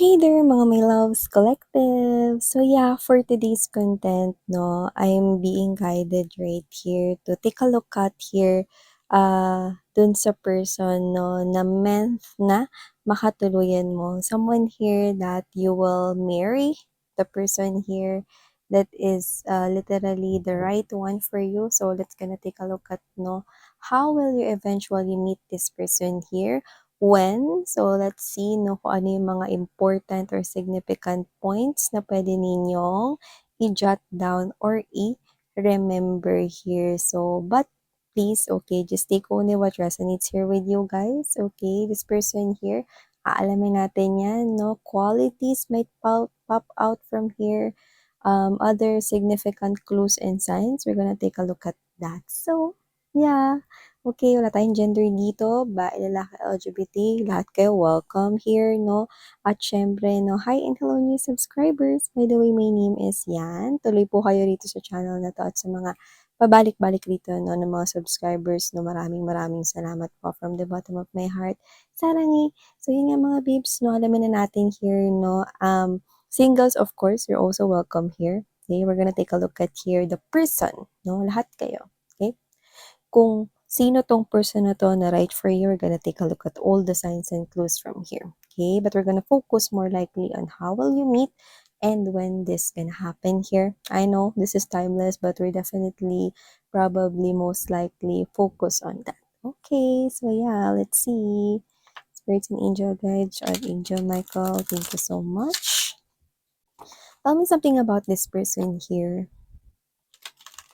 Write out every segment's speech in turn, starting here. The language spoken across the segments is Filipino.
Hey there mga my loves collective. So yeah, for today's content, no, I'm being guided right here to take a look at here dun sa person no na meant na makatuluyan mo. Someone here that you will marry, the person here that is literally the right one for you. So let's gonna take a look at no how will you eventually meet this person here when. So, let's see no, kung ano yung mga important or significant points na pwede ninyong i-jot down or i-remember here. So, but please, okay, just take only what resonates here with you guys. Okay, this person here, aalamin natin yan, no? Qualities might pop out from here. Other significant clues and signs, we're gonna take a look at that. So, yeah. Okay, wala tayong gender dito, babae, lalaki, LGBT, lahat kayo welcome here, no? At syempre, no, hi and hello new subscribers. By the way, my name is Yan. Tuloy po kayo rito sa channel na to at sa mga pabalik-balik rito, no, ng mga subscribers, no, maraming salamat po from the bottom of my heart. Sarangi. So, yun nga mga babes, no, alamin na natin here, no, singles, of course, you're also welcome here. Okay, we're gonna take a look at here the person, no, lahat kayo. Okay? Kung sino tong person na to na right for you, we're gonna take a look at all the signs and clues from here. Okay, but we're gonna focus more likely on how will you meet and when this gonna happen here. I know this is timeless, but we're definitely probably most likely focus on that. Okay, so yeah, let's see. Spirits and angel guides, Archangel Michael, thank you so much. Tell me something about this person here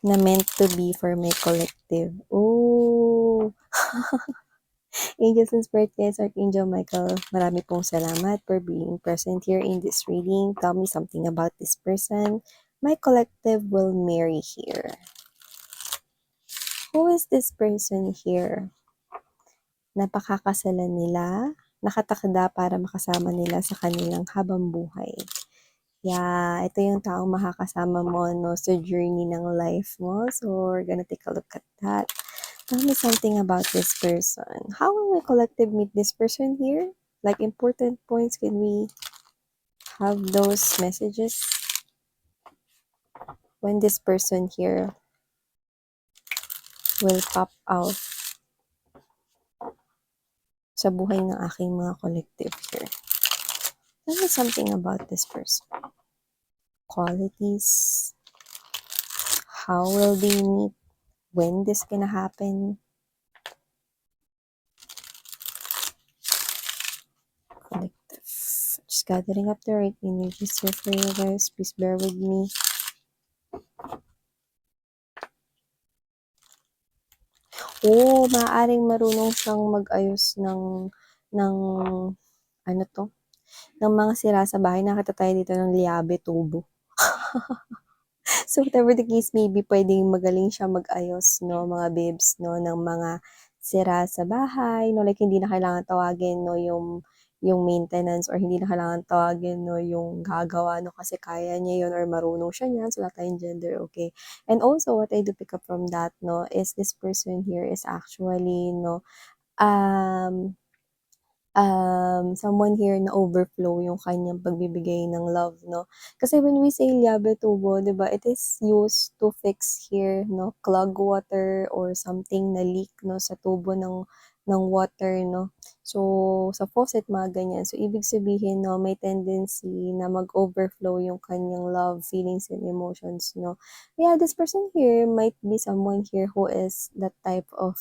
na meant to be for my collective. Oh, Angels and Spirit Guides, Archangel Michael, marami pong salamat for being present here in this reading. Tell me something about this person. My collective will marry here. Who is this person here? Napakakasalan nila, nakatakda para makasama nila sa kanilang habang buhay. Yeah, ito yung taong makakasama mo no, sa journey ng life mo. So, we're gonna take a look at that. Tell me something about this person. How will my collective meet this person here? Like important points, can we have those messages? When this person here will pop out sa buhay ng aking mga collective here. Tell me something about this person. Qualities. How will they meet? When this gonna happen? Collective. Just gathering up the right energies here for you guys. Please bear with me. Oo, maaaring marunong siyang mag-ayos ng ano 'to, ng mga sira sa bahay. Nakita tayo dito ng liabe, tubo. So, whatever the case may be, puwedeng magaling siya mag-ayos 'no, mga babes 'no, ng mga sira sa bahay 'no, like hindi na kailangan tawagin 'no, yung maintenance or hindi na kailangan tawagin 'no, yung gagawa 'no, kasi kaya niya yun or marunong siya niyan. So, wala tayong gender, okay. And also, what I do pick up from that 'no, is this person here is actually 'no, um someone here na overflow yung kanyang pagbibigay ng love, no? Kasi when we say liabe tubo, di ba, it is used to fix here, no? Clog water or something na leak, no? Sa tubo ng water, no? So, sa faucet, mga ganyan. So, ibig sabihin, no, may tendency na mag-overflow yung kanyang love, feelings, and emotions, no? Yeah, this person here might be someone here who is that type of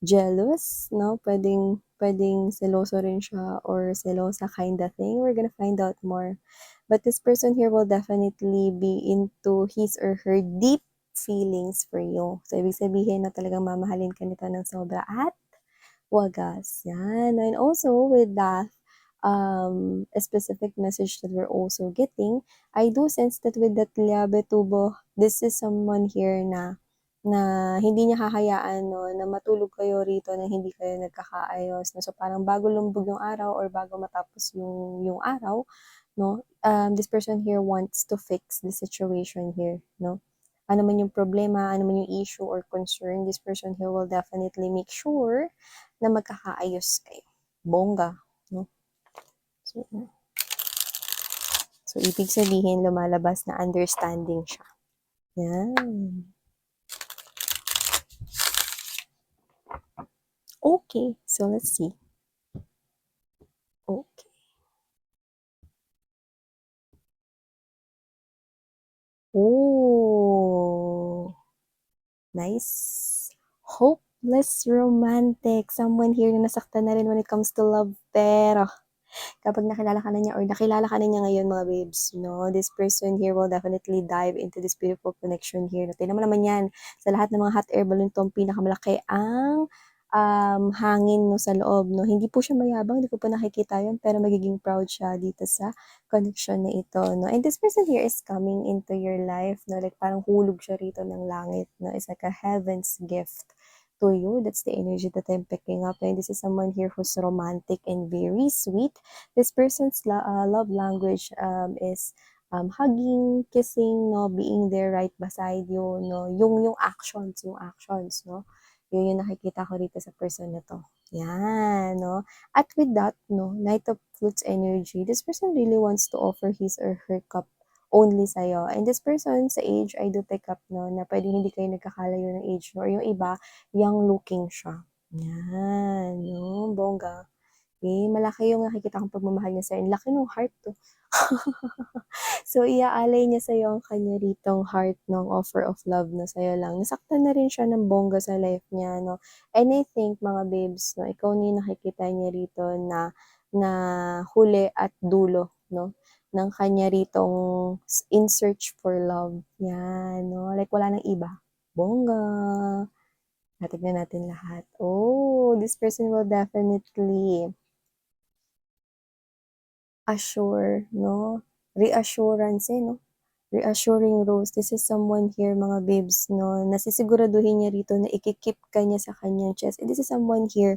jealous, no? Pwedeng seloso rin siya or selosa kind of thing. We're gonna find out more. But this person here will definitely be into his or her deep feelings for you. So, ibig sabihin na talagang mamahalin ka nito ng sobra at wagas. Yan. And also with that, a specific message that we're also getting, I do sense that with that liabe tubo, this is someone here na hindi niya hahayaan no, na matulog kayo rito na hindi kayo nagkakaayos. No? So parang bago lumbog yung araw or bago matapos yung araw, no, this person here wants to fix the situation here. No? Ano man yung problema, ano man yung issue or concern, this person here will definitely make sure na magkakaayos kayo. Bongga. No? So, So, ibig sabihin, lumalabas na understanding siya. Yan. Okay, so let's see. Okay. Oh, nice. Hopeless romantic. Someone here na nasaktan na rin when it comes to love. Pero, kapag nakilala ka na niya or nakilala ka na niya ngayon mga babes, no, this person here will definitely dive into this beautiful connection here. Tingnan mo naman yan, sa lahat ng mga hot air balloon to, ang pinakamalaki ang hangin no sa loob, no. Hindi po siya mayabang, hindi ko po nakikita yun, pero magiging proud siya dito sa connection na ito, no. And this person here is coming into your life, no, like parang hulog siya rito ng langit, no. It's like a heaven's gift to you. That's the energy that I'm picking up. And this is someone here who's romantic and very sweet. This person's love language is hugging, kissing, no, being there right beside you, no, yung actions, no. Yun yung nakikita ko dito sa person na to. Yan, no. At with that, no, Knight of Flutes energy, this person really wants to offer his or her cup only sa'yo. And this person, sa age, I do pick up, no, na pwedeng hindi kayo nagkakalayo ng age, no, or yung iba, young looking siya. Yan, no, bongga. Okay, malaki yung nakikita kong pagmamahal niya sa'yo. Laki ng heart to. So, iaalay niya sa'yo ang kanya ritong heart ng offer of love na sa'yo lang. Nasaktan na rin siya ng bongga sa life niya, no? And I think, mga babes, no, ikaw na yung nakikita niya rito na huli at dulo, no? Ng kanya ritong in search for love. Yan, no? Like, wala nang iba. Bongga. Tignan natin lahat. Oh, this person will definitely assure, no? Reassurance, no? Reassuring rose. This is someone here, mga babes, no? Nasisiguraduhin niya rito na ikikip ka niya sa kanyang chest. And this is someone here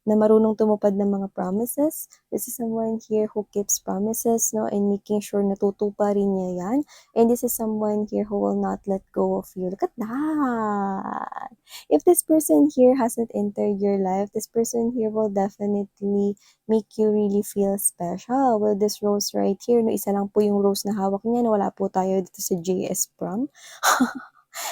na marunong tumupad ng mga promises. This is someone here who keeps promises, no? And making sure na tutuparin niya yan. And this is someone here who will not let go of you. Look at that! If this person here hasn't entered your life, this person here will definitely make you really feel special. Well, this rose right here, no, isa lang po yung rose na hawak niya, no, wala po tayo dito sa JS Prom.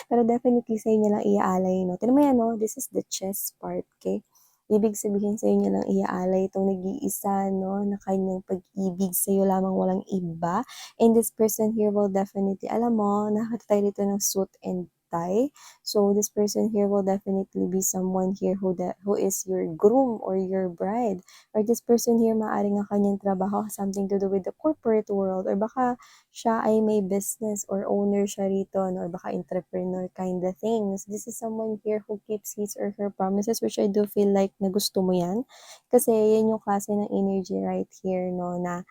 Pero definitely sa inyo lang iaalay, no. Tignan mo yan, no, this is the chest part, okay? Ibig sabihin sa inyo lang iaalay itong nag-iisa, no, na kanyang pag-ibig sa iyo lamang, walang iba. And this person here will definitely, alam mo, nakakita tayo dito ng suit and tie. So this person here will definitely be someone here who is your groom or your bride. Or this person here, maaring ang kanyang trabaho something to do with the corporate world, or baka siya ay may business or owner siya rito, no? Or baka entrepreneur kind of things. This is someone here who keeps his or her promises, which I do feel like na gusto mo yan. Kasi yan yung klase ng energy right here, no, na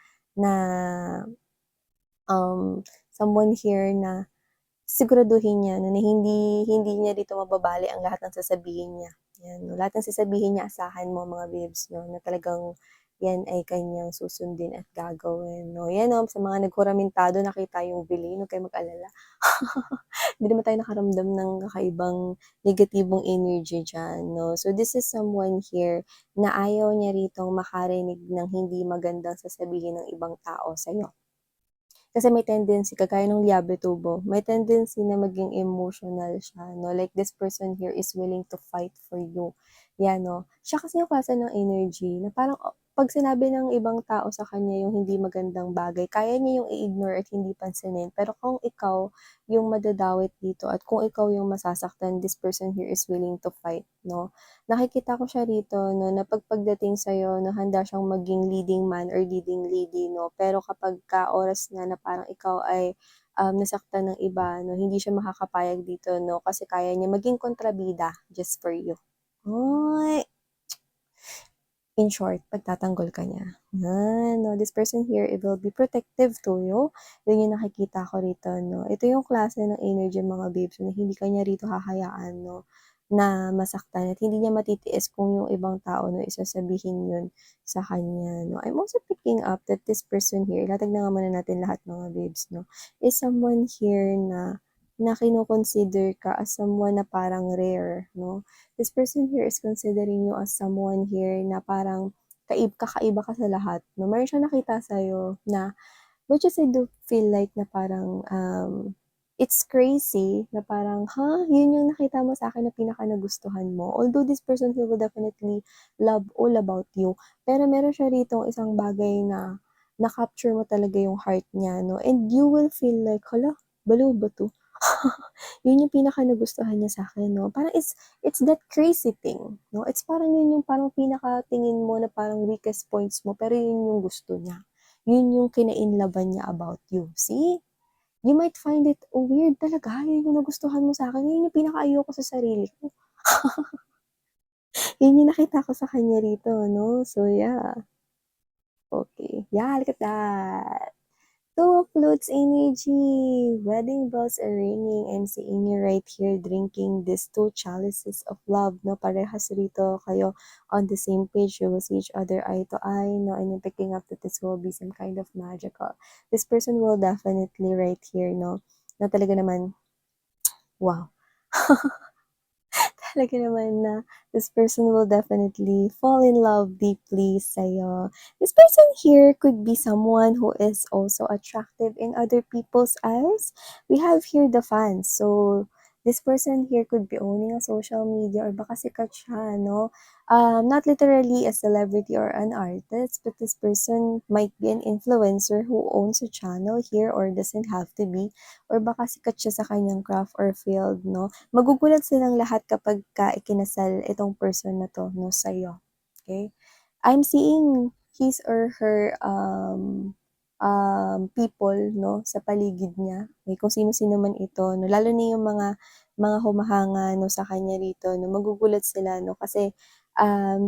someone here na siguraduhin niya na hindi niya dito mababali ang lahat ng sasabihin niya. Yan, no? Lahat ng sasabihin niya, asahan mo mga babes, no? Na talagang yan ay kanyang susundin at gagawin, no? Yan, no? Sa mga naghuramintado, nakita yung bili, huwag kayo mag-alala. Hindi naman tayo nakaramdam ng kakaibang negatibong energy dyan, no? So, this is someone here na ayaw niya ritong makarinig ng hindi magandang sasabihin ng ibang tao sa'yo. Kasi may tendency, kagaya ng Liabe-Tubo, may tendency na maging emotional siya, no? Like, this person here is willing to fight for you. Yan, no? Siya kasi yung klase ng energy na parang pag sinabi ng ibang tao sa kanya yung hindi magandang bagay, kaya niya yung i-ignore at hindi pansinin. Pero kung ikaw yung madadawit dito at kung ikaw yung masasaktan, this person here is willing to fight, no? Nakikita ko siya rito, no, na pagdating sa'yo, no, handa siyang maging leading man or leading lady, no, pero kapag ka oras na parang ikaw ay nasaktan ng iba, no, hindi siya makakapayag dito, no, kasi kaya niya maging kontrabida just for you. Ay, in short, pagtatanggol ka niya. Yan, no? This person here, it will be protective to you. Yun yung nakikita ko rito, no? Ito yung klase ng energy, mga babes, na hindi ka niya rito hahayaan, no? Na masaktan at hindi niya matitiis kung yung ibang tao, no, isasabihin yun sa kanya, no? I'm also picking up that this person here, ilatag na nga muna natin lahat, mga babes, no? Is someone here na kino-consider ka as someone na parang rare, no? This person here is considering you as someone here na parang kakaiba ka sa lahat, no? Meron siyang nakita sa'yo na which is I do feel like na parang, it's crazy na parang, "Ha, yun yung nakita mo sa'kin na pinaka-nagustuhan mo?" Although this person he will definitely love all about you, pero meron siya ritong isang bagay na na-capture mo talaga yung heart niya 'no, and you will feel like, "Hala, baliw ba 'to?" Yun yung pinaka-nagustuhan niya sa'kin 'no, parang it's that crazy thing 'no, it's parang yun yung parang pinaka-tingin mo na parang weakest points mo, pero yun yung gusto niya. Yun yung kinainlaban niya about you, see? You might find it, "Oh, weird talaga, yun yung nagustuhan mo sa'kin, yun yung pinaka-ayoko sa sarili ko." Yun yung nakita ko sa kanya rito 'no, so yeah, okay. Yeah, look at that. Two of Flutes energy, wedding bells are ringing. I'm seeing you right here drinking these two chalices of love, no? Parehas rito kayo on the same page. You will see each other eye to eye, no? And you're picking up that this will be some kind of magical. This person will definitely right here, no? Na talaga naman, wow. Talaga naman na this person will definitely fall in love deeply sa'yo. This person here could be someone who is also attractive in other people's eyes. We have here the fans. So, this person here could be owning a social media or baka sikat siya, no? Not literally a celebrity or an artist, but this person might be an influencer who owns a channel here or doesn't have to be, or baka sikat siya sa kanyang craft or field, no? Magugulat silang lahat kapagka ikinasal itong person na 'to 'no, sa'yo, okey? I'm seeing his or her, people 'no, sa paligid niya, eh, kung sino-sino man ito 'no, lalo na yung mga humahanga 'no, sa kanya rito 'no, magugulat sila 'no, kasi,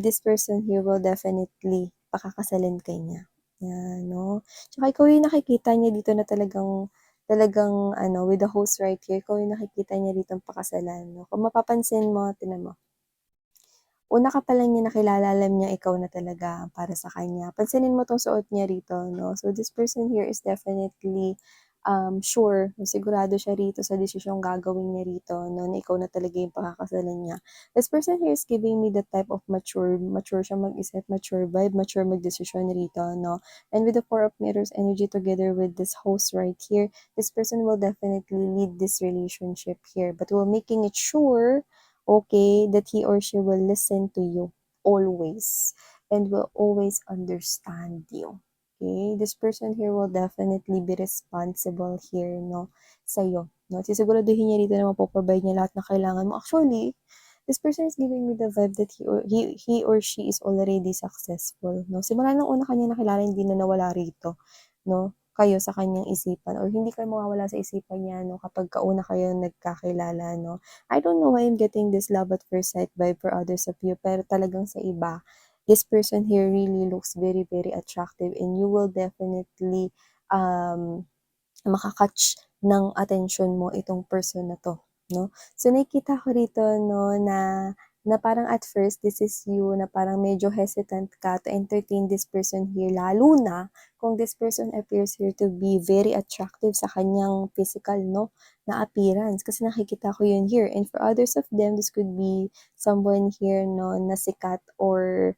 this person here will definitely pakakasalin ka niya, 'yan 'no. Tsaka ikaw yung nakikita niya dito na talagang talagang ano, with the host right here, ikaw yung nakikita niya ditong pakasalan 'no. Kung mapapansin mo, tignan mo, una ka pa lang niya nakilala, alam niya ikaw na talaga para sa kanya. Pansinin mo 'tong suot niya rito 'no. So this person here is definitely, sure, sigurado siya rito sa desisyong gagawin niya rito 'no, na ikaw na talaga yung pakakasalan niya. This person here is giving me the type of mature siya mag-isip, mature vibe, mature magdesisyon rito 'no. And with the Four of Mirrors energy together with this host right here, this person will definitely lead this relationship here, but while making it sure, okay, that he or she will listen to you always and will always understand you. Okay, this person here will definitely be responsible here, no, sa'yo. No? Sisiguraduhin niya dito na mapoprovide niya lahat ng kailangan mo. Actually, this person is giving me the vibe that he or she is already successful. No? Simula nung una kanya nakilala, hindi na nawala rito. No? Kayo sa kanyang isipan or hindi kayo mawawala sa isipan niya no kapag kauna kayo nagkakilala no. I don't know why I'm getting this love at first sight vibe for others of you, pero talagang sa iba, this person here really looks very, very attractive and you will definitely um, maka-catch ng atensyon mo itong person na 'to, 'no. So, nakikita ko rito 'no na parang at first this is you na parang medyo hesitant ka to entertain this person here, lalo na kung this person appears here to be very attractive sa kanyang physical 'no, na appearance. Kasi nakikita ko yun here and for others of them, this could be someone here 'no na sikat or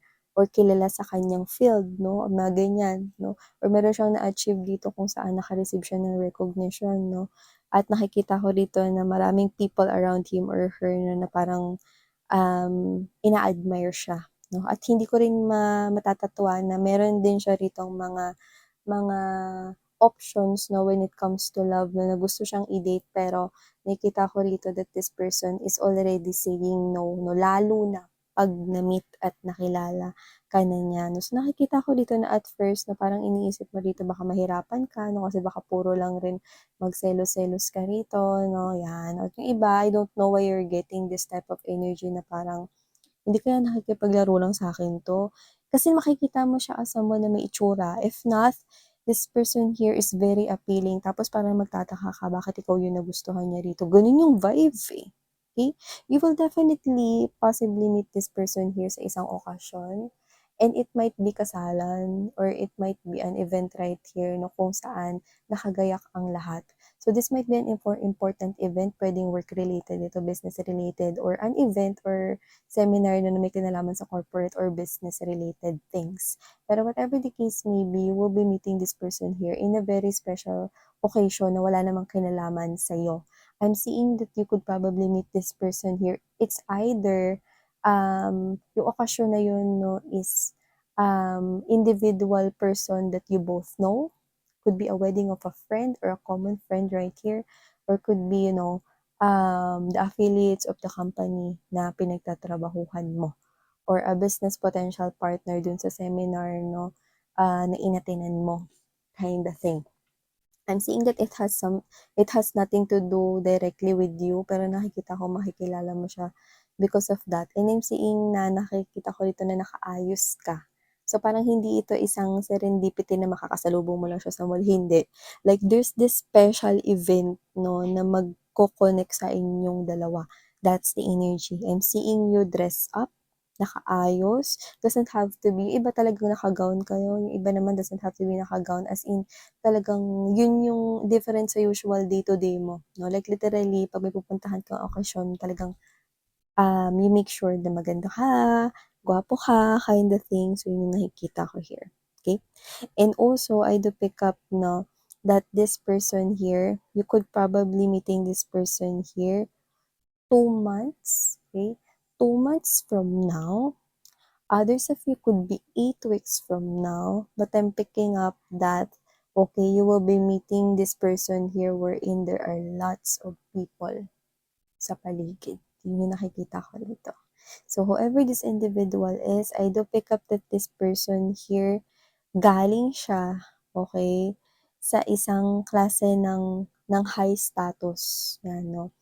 kilala sa kanyang field 'no, mga ganyan 'no or meron siyang na-achieve dito kung saan naka-receive siya ng recognition 'no. At nakikita ko dito na maraming people around him or her na parang, ina-admire siya 'no. At hindi ko rin matatatwa na meron din siya ritong mga options 'no, when it comes to love na gusto siyang i-date pero nakikita ko rito that this person is already saying no 'no, lalo na 'pag na-meet at nakilala ka na niya 'no. So, nakikita ko dito na at first na parang iniisip mo dito baka mahirapan ka 'no, kasi baka puro lang rin magselos-selos ka rito 'no, 'yan. At yung iba, I don't know why you're getting this type of energy na parang, "Hindi kaya nakikipaglaro lang sa'kin 'to?" Kasi makikita mo siya as someone na may itsura. If not, this person here is very appealing tapos parang magtataka ka bakit ikaw yung nagustuhan niya rito. Gano'n yung vibe, eh, okey? You will definitely possibly meet this person here sa isang okasyon And it might be kasalan or it might be an event right here no kung saan nakagayak ang lahat. So this might be an important event, pwedeng work-related ito, business-related, or an event or seminar na may kinalaman sa corporate or business-related things. Pero whatever the case may be, you will be meeting this person here in a very special occasion na wala namang kinalaman sa'yo. I'm seeing that you could probably meet this person here. It's either yung okasyon na yun no, is individual person that you both know. Could be a wedding of a friend or a common friend right here, or could be, the affiliates of the company na pinagtatrabahuhan mo, or a business potential partner dun sa seminar, no, na inatinan mo, kind of thing. I'm seeing that it has nothing to do directly with you, pero nakikita ko makikilala mo siya because of that. And I'm seeing na nakikita ko dito na nakaayos ka. So parang hindi ito isang serendipity na makakasalubong mo lang siya sa mall, hindi. Like there's this special event, no, na magko-connect sa inyong dalawa. That's the energy. I'm seeing you dress up, nakaayos. Doesn't have to be, iba talagang naka-gown kayo, yung iba naman doesn't have to be naka-gown as in talagang yun yung different sa usual day-to-day mo, 'no? Like literally 'pag may pupuntahan kang okasyon talagang, you make sure na maganda ka, gwapo ka, kind of thing. So yun yung nakikita ko here, okay? And also I do pick up 'no, that this person here, you could probably meeting this person here 2 months, okay? 2 months from now. Others of you could be 8 weeks from now, but I'm picking up that, okay, you will be meeting this person here wherein there are lots of people sa paligid. Yun yung nakikita ko dito. So, whoever this individual is, I do pick up that this person here, galing siya, okay, sa isang klase ng high status. Yan, no?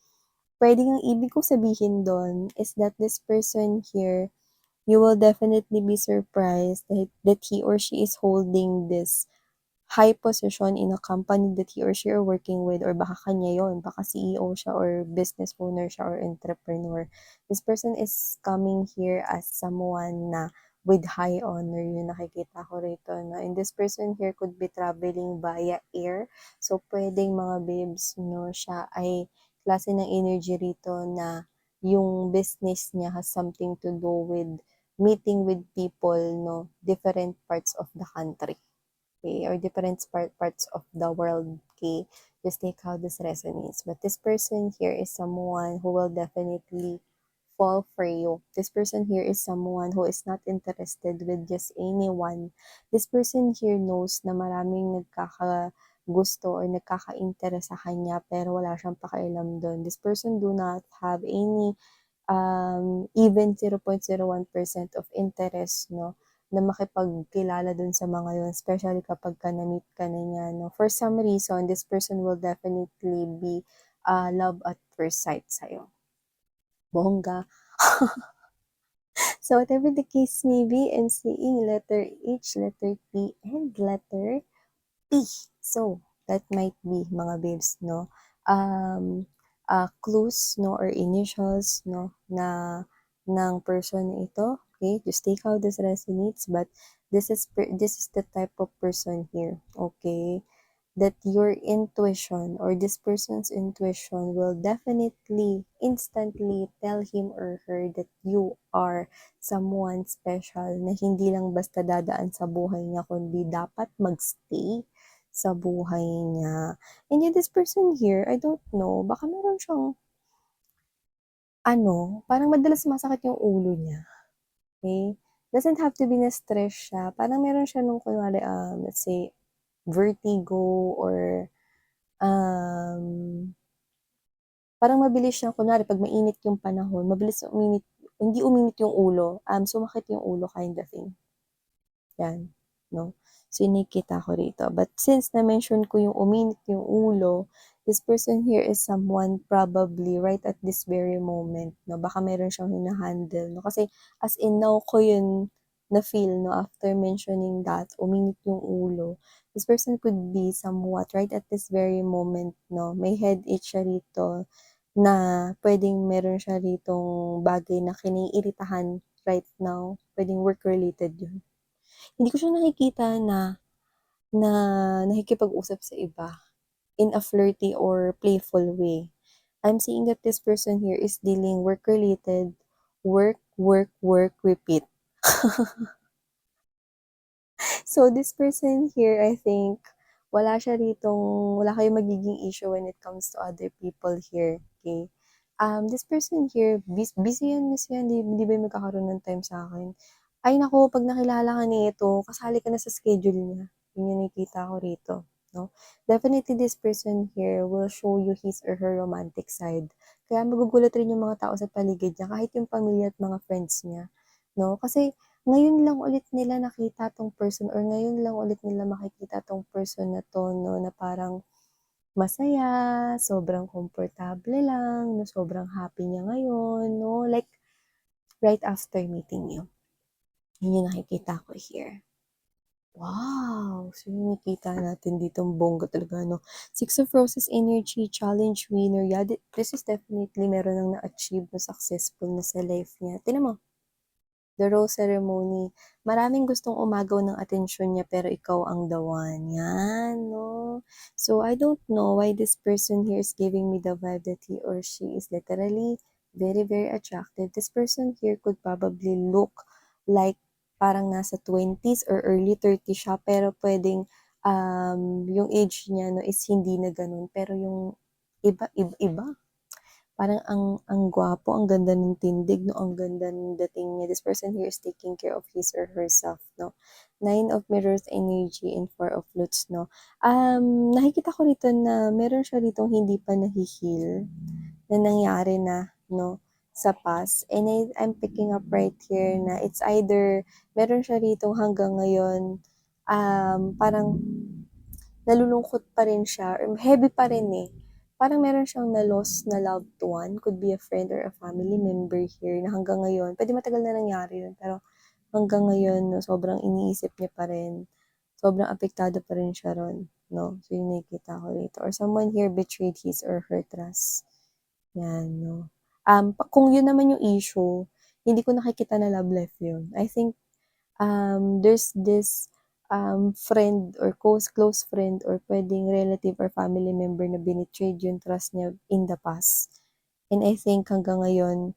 Pwede ang ibig ko sabihin doon is that this person here, you will definitely be surprised that he or she is holding this high position in a company that he or she are working with, or baka kanya yon, baka CEO siya or business owner siya or entrepreneur. This person is coming here as someone na with high honor, yung nakikita ko rito. No? And this person here could be traveling via air. So, pwedeng mga babes, no, siya ay klase ng energy rito na yung business niya has something to do with meeting with people, no, different parts of the country, okay, or different parts of the world, okay. Just take how this resonates. But this person here is someone who will definitely fall for you. This person here is someone who is not interested with just anyone. This person here knows na maraming gusto or nagkaka-interest sa kanya pero wala siyang pakialam doon. This person do not have any even 0.01% of interest, no, na makipagkilala dun sa mga yun, especially kapag na-meet ka na niya, no. For some reason, this person will definitely be love at first sight sa'yo. Bongga. So whatever the case may be, I'm seeing letter H, letter T, and letter P. So, that might be, mga babes, no, clues, no, or initials, no, na ng person na ito. Okay, just take how this resonates, but this is the type of person here, okay, that your intuition or this person's intuition will definitely instantly tell him or her that you are someone special na hindi lang basta dadaan sa buhay niya, kundi dapat magstay sa buhay niya. And yet this person here, I don't know, baka meron siyang parang madalas sumasakit yung ulo niya, okay? Doesn't have to be na-stress siya, parang meron siya nung kunwari, let's say, vertigo or parang mabilis siyang kunwari 'pag mainit yung panahon, mabilis hindi uminit yung ulo, sumakit yung ulo kind of thing. Yan, 'no? So, yun nakikita ko rito. But since na-mention ko yung uminit yung ulo, this person here is someone probably right at this very moment, 'no? Baka meron siyang hina-handle, 'no? Kasi as in now ko yun na-feel, 'no, after mentioning that, uminit yung ulo. This person could be somewhat right at this very moment, 'no, may headache siya rito na puwedeng meron siya ritong bagay na kiniiritahan right now, puwedeng work related yun. Hindi ko siya nakikita na nakikipag-usap sa iba in a flirty or playful way. I'm seeing that this person here is dealing work related, work, work, work, repeat. So this person here, I think, wala kayong magiging issue when it comes to other people here, okay? This person here, busy yan, miss yan, di ba yung magkakaroon ng time sa akin? Ay naku, pag nakilala ka nito, kasali ka na sa schedule niya. Yun yung nakikita ko rito, no? Definitely this person here will show you his or her romantic side. Kaya magugulat rin yung mga tao sa paligid niya, kahit yung pamilya at mga friends niya, no? Kasi ngayon lang ulit nila nakita 'tong person or ngayon lang ulit nila makikita 'tong person na 'to 'no, na parang masaya, sobrang komportable lang, 'no, sobrang happy niya ngayon 'no, like right after meeting you. Yun yung nakikita ko here. Wow! So yung nakikita natin ditong bongga talaga 'no. Six of Roses energy, challenge winner, yeah, this is definitely meron ng na-achieve na successful na sa life niya. Tignan mo, the rose ceremony, maraming gustong umagaw ng atensyon niya pero ikaw ang the one, 'yan 'no. So, I don't know why this person here is giving me the vibe that he or she is literally very, very attractive. This person here could probably look like parang nasa 20s or early 30s siya pero puwedeng, yung age niya 'no is hindi na gano'n pero yung iba. Parang ang gwapo, ang ganda ng tindig 'no, ang ganda ng dating niya. This person here is taking care of his or herself 'no. Nine of Mirrors energy and Four of Flutes 'no. Nakikita ko rito na meron siya ritong hindi pa nahi-heal na nangyari na 'no, sa past and I'm picking up right here na it's either meron siya ritong hanggang ngayon, parang nalulungkot pa rin siya or heavy pa rin, eh. Parang meron siyang na-lost na loved one, could be a friend or a family member here na hanggang ngayon puwede matagal na nangyari yun, pero hanggang ngayon 'no, sobrang iniisip niya pa rin, sobrang apektado pa rin siya ron 'no. So, yung nakikita ko rito or someone here betrayed his or her trust, 'yan 'no. Kung yun naman yung issue, hindi ko nakikita na love life yun. I think there's this friend or close friend or puwedeng relative or family member na binitrayed yung trust niya in the past. And I think hanggang ngayon,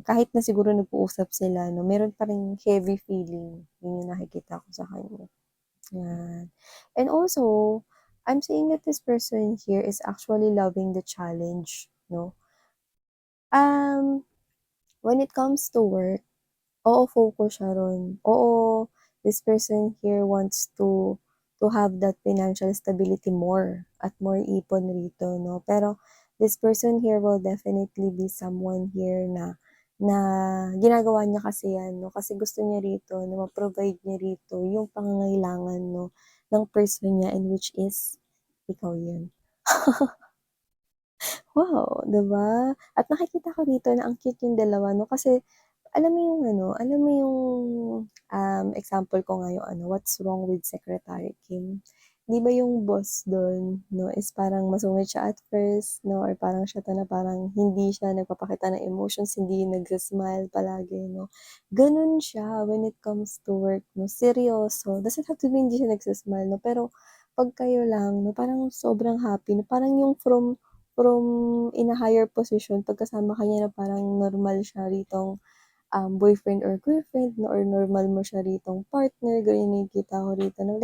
kahit na siguro nag-uusap sila 'no, meron pa ring heavy feeling, yun yung nakikita ko sa kanya, yan. And also, I'm seeing that this person here is actually loving the challenge 'no. Um, when it comes to work, oo, focus siya ro'n. Oo, this person here wants to have that financial stability more at more ipon rito 'no. Pero this person here will definitely be someone here na ginagawa niya kasi 'yan 'no, kasi gusto niya rito na ma-provide niya rito yung pangangailangan 'no, ng person niya and which is ikaw 'yun. Wow, 'di ba? At nakikita ko dito na ang cute yung dalawa 'no, kasi alam mo yung ano, alam mo yung, example ko nga yung ano, What's Wrong with Secretary Kim? 'Di ba yung boss dun 'no, is parang masungit siya at first 'no, or parang siya 'to na parang hindi siya nagpapakita ng emotions, hindi nagsi-smile palagi 'no. Ganun siya when it comes to work 'no, seryoso. Doesn't have to be hindi siya nagsi-smile 'no, pero 'pag kayo lang 'no, parang sobrang happy 'no, parang yung from in a higher position pagkasama ka niya na parang normal siya ritong boyfriend or girlfriend no, or normal mo siya ritong partner, ganyan yung nakikita ko rito 'no,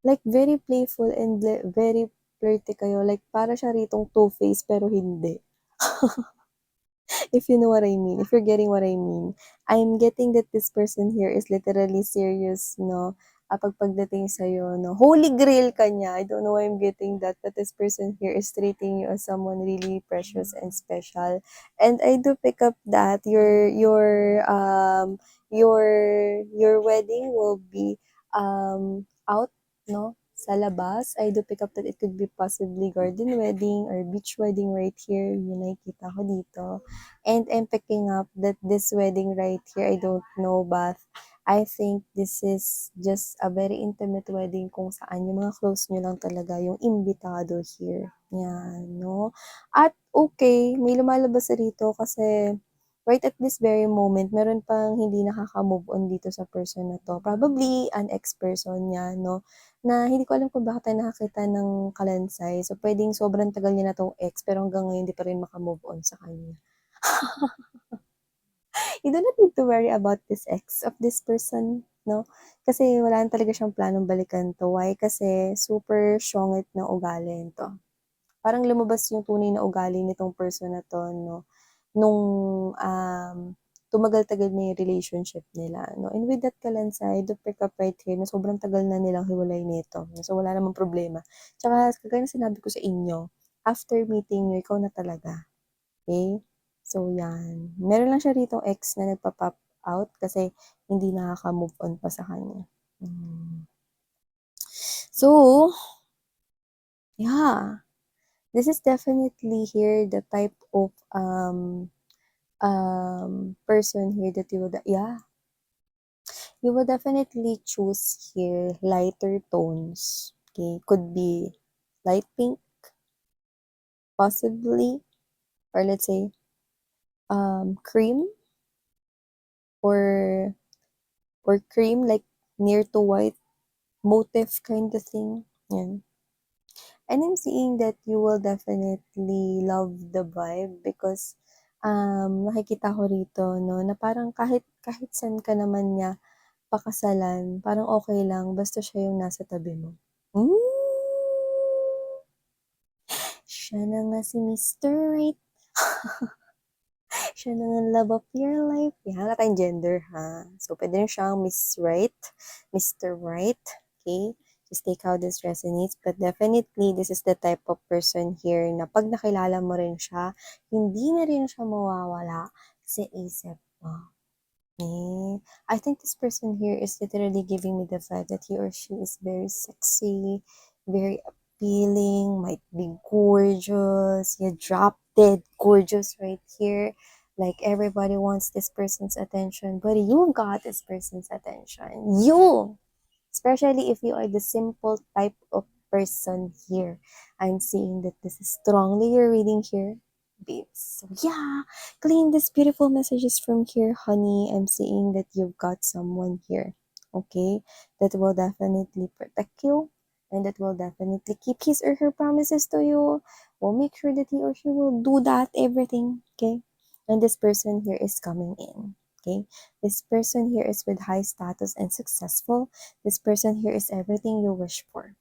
like very playful and very flirty kayo, like para siya ritong two-face pero hindi. If you know what I mean, if you're getting what I mean. I'm getting that this person here is literally serious 'no, pagdating sa'yo 'no, holy grail ka niya, I don't know why I'm getting that, but this person here is treating you as someone really precious and special. And I do pick up that your your wedding will be, out 'no, sa labas. I do pick up that it could be possibly garden wedding or beach wedding right here, yung nakikita ko dito. And I'm picking up that this wedding right here, I don't know, but I think this is just a very intimate wedding kung saan yung mga close nyo lang talaga yung imbitado here. Yan, no? At okay, may lumalabas rito kasi right at this very moment, meron pang hindi nakaka-move on dito sa person na 'to. Probably an ex-person niya 'no, na hindi ko alam kung bakit tayo nakakita ng kalansay. So, puwedeng sobrang tagal niya na 'tong ex pero hanggang ngayon hindi pa rin maka-move on sa kanya. You do not need to worry about this ex of this person, 'no, kasi wala na talaga siyang planong balikan 'to. Why? Kasi super syongit na ugali nito. Parang lumabas yung tunay na ugali nitong person na 'to 'no, nung, tumagal-tagal na yung relationship nila 'no. And with that kalansay, the pick up right here na sobrang tagal na nilang hiwalay nito. So, wala namang problema. Tsaka kagaya ng sinabi ko sa inyo, after meeting niyo, ikaw na talaga, okey? So, 'yan. Meron lang siya ritong ex na nagpa-pop out kasi hindi nakaka-move on pa sa kanya. Hmm. So, yeah, this is definitely here the type of, person here that you would yeah, you would definitely choose here lighter tones, okay? Could be light pink, possibly, or let's say, cream or cream, like, near to white motif kind of thing, yan. And I'm seeing that you will definitely love the vibe because, nakikita ko rito 'no, na parang kahit kahit saan ka naman niya pakasalan, parang okey lang basta siya yung nasa tabi mo. Hmm, siya na nga si Mr. Right. Siya na nga love of your life. Wala tayong gender ha. So, puwede rin siyang Miss Right, Mr. Right, okay? Just take how this resonates. But definitely, this is the type of person here na 'pag nakilala mo rin siya, hindi na rin siya mawawala sa isip mo. Eh, I think this person here is literally giving me the vibe that he or she is very sexy, very appealing, might be gorgeous, yeah, drop dead gorgeous right here. Like everybody wants this person's attention, but you got this person's attention. You! Especially if you are the simple type of person here. I'm seeing that this is strongly your reading here, babes. So yeah, claim these beautiful messages from here, honey. I'm seeing that you've got someone here, okay, that will definitely protect you and that will definitely keep his or her promises to you. Will make sure that he or she will do that, everything, okay? And this person here is coming in, okay? This person here is with high status and successful. This person here is everything you wish for.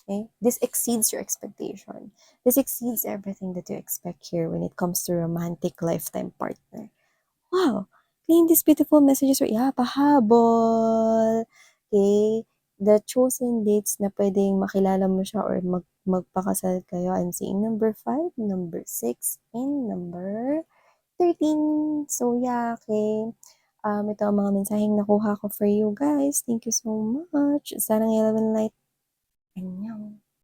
Okay? This exceeds your expectation. This exceeds everything that you expect here when it comes to romantic lifetime partner. Wow! Claim these beautiful messages or yeah, pahabol. Okay? The chosen dates na pwedeng makilala mo siya or magpakasal kayo. I'm seeing number 5, number 6, and number 13. So yeah, okay. Ito ang mga mensaheng nakuha ko for you guys. Thank you so much. Sana ngayon light. Annyeong.